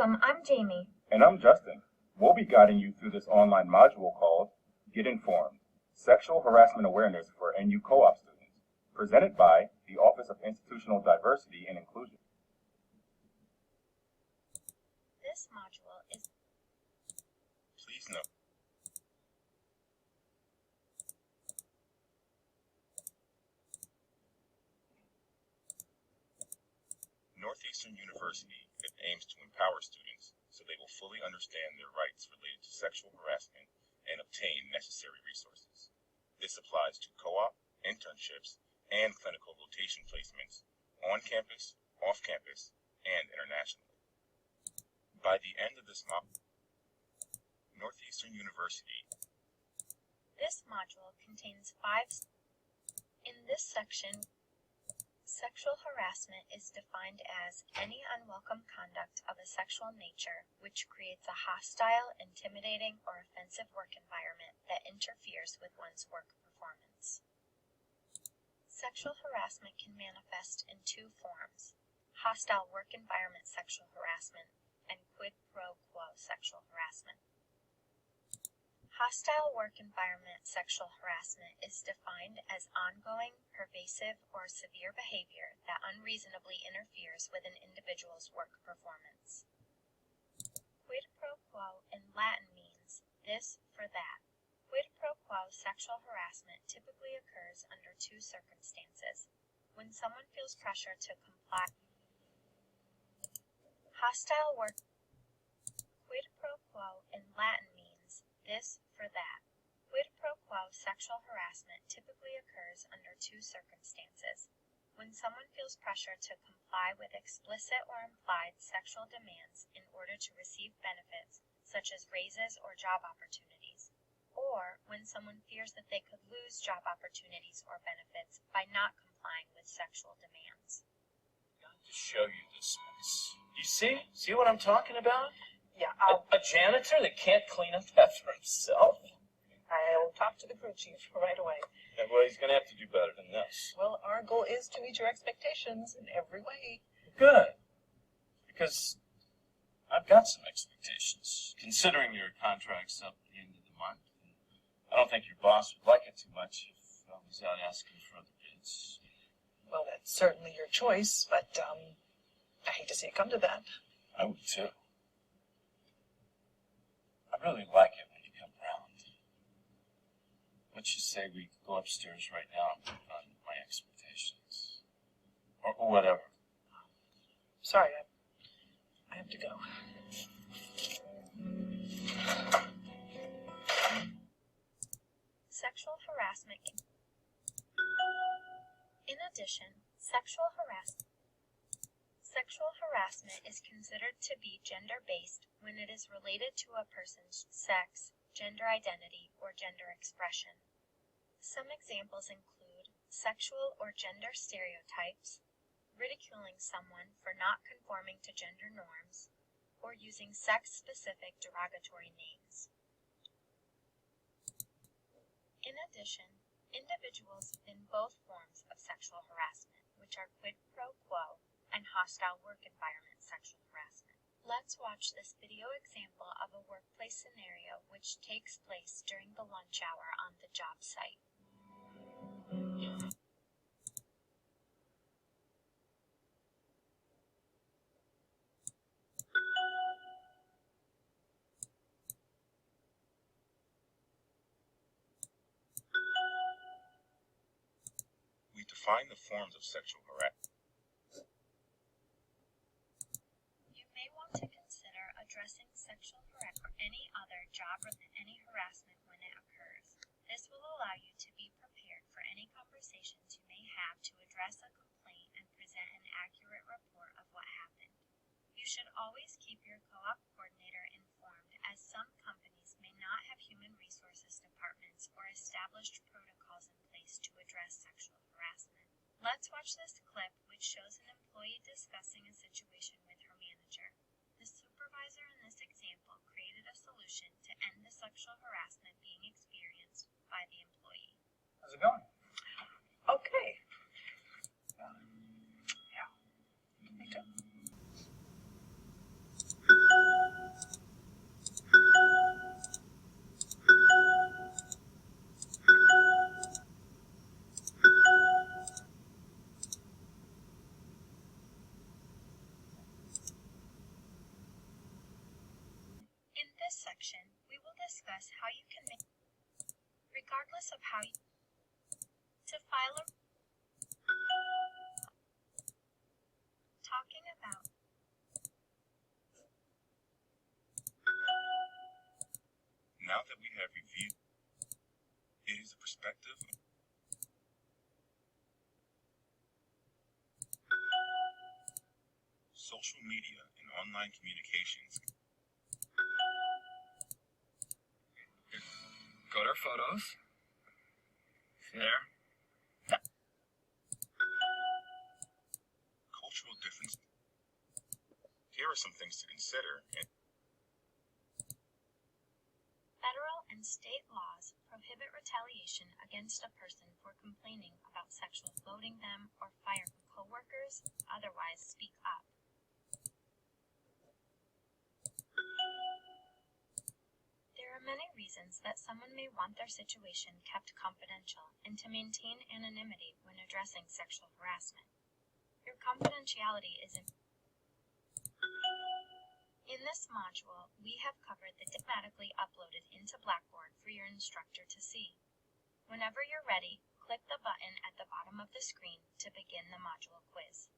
Welcome, I'm Jamie. And I'm Justin. We'll be guiding you through this online module called Get Informed, Sexual Harassment Awareness for NU Co-op Students, presented by the Office of Institutional Diversity and Inclusion. This module is... Please note. Northeastern University aims to empower students so they will fully understand their rights related to sexual harassment and obtain necessary resources. This applies to co-op, internships, and clinical rotation placements on campus, off campus, and internationally. By the end of this module, Northeastern University. This module contains 5. In this section, sexual harassment is defined as any unwelcome conduct of a sexual nature which creates a hostile, intimidating, or offensive work environment that interferes with one's work performance. Sexual harassment can manifest in 2 forms: hostile work environment sexual harassment and quid pro quo sexual harassment. Hostile work environment sexual harassment is defined as ongoing, pervasive, or severe behavior that unreasonably interferes with an individual's work performance. Quid pro quo in Latin means this for that. Quid pro quo sexual harassment typically occurs under 2 circumstances: when someone feels pressure to comply. Hostile work. Quid pro quo in Latin means this for that. Quid pro quo sexual harassment typically occurs under 2 circumstances: when someone feels pressure to comply with explicit or implied sexual demands in order to receive benefits such as raises or job opportunities, or when someone fears that they could lose job opportunities or benefits by not complying with sexual demands. Got to show you this mess. You see? See what I'm talking about? Yeah, A janitor that can't clean up after himself? I'll talk to the crew chief right away. Yeah, well, he's going to have to do better than this. Well, our goal is to meet your expectations in every way. Good. Because I've got some expectations, considering your contract's up at the end of the month. I don't think your boss would like it too much if I was out asking for other bids. Well, that's certainly your choice, but I hate to see it come to that. I would too. I really like it when you come around. What you say we go upstairs right now and put on my expectations? Or whatever. Sorry, I have to go. Sexual harassment. In addition, sexual harassment is considered to be gender-based when it is related to a person's sex, gender identity, or gender expression. Some examples include sexual or gender stereotypes, ridiculing someone for not conforming to gender norms, or using sex-specific derogatory names. In addition, individuals in both forms of sexual harassment, which are quid pro quo and hostile work environment sexual harassment. Let's watch this video example of a workplace scenario which takes place during the lunch hour on the job site. We define the forms of sexual harassment. You may want to consider addressing sexual harassment or any other any harassment when it occurs. This will allow you to be prepared for any conversations you may have to address a complaint and present an accurate report of what happened. You should always keep your co-op coordinator informed, as some companies may not have human resources departments or established protocols in place to address sexual harassment. Let's watch this clip which shows an employee discussing a situation with her manager. The supervisor in this example created a solution to end the sexual harassment being experienced by the employee. How's it going? Okay. Yeah. Me too. discuss how you can make, regardless of how you, to file a, talking about, Now that we have reviewed, it is a perspective. Social media and online communications. Go to our photos. There. Cultural difference. Here are some things to consider. federal and state laws prohibit retaliation against a person for complaining about sexual floating them or fire from coworkers, otherwise speak up. There are many reasons that someone may want their situation kept confidential and to maintain anonymity when addressing sexual harassment. Your confidentiality is important. In this module, we have covered the automatically uploaded into Blackboard for your instructor to see. Whenever you're ready, click the button at the bottom of the screen to begin the module quiz.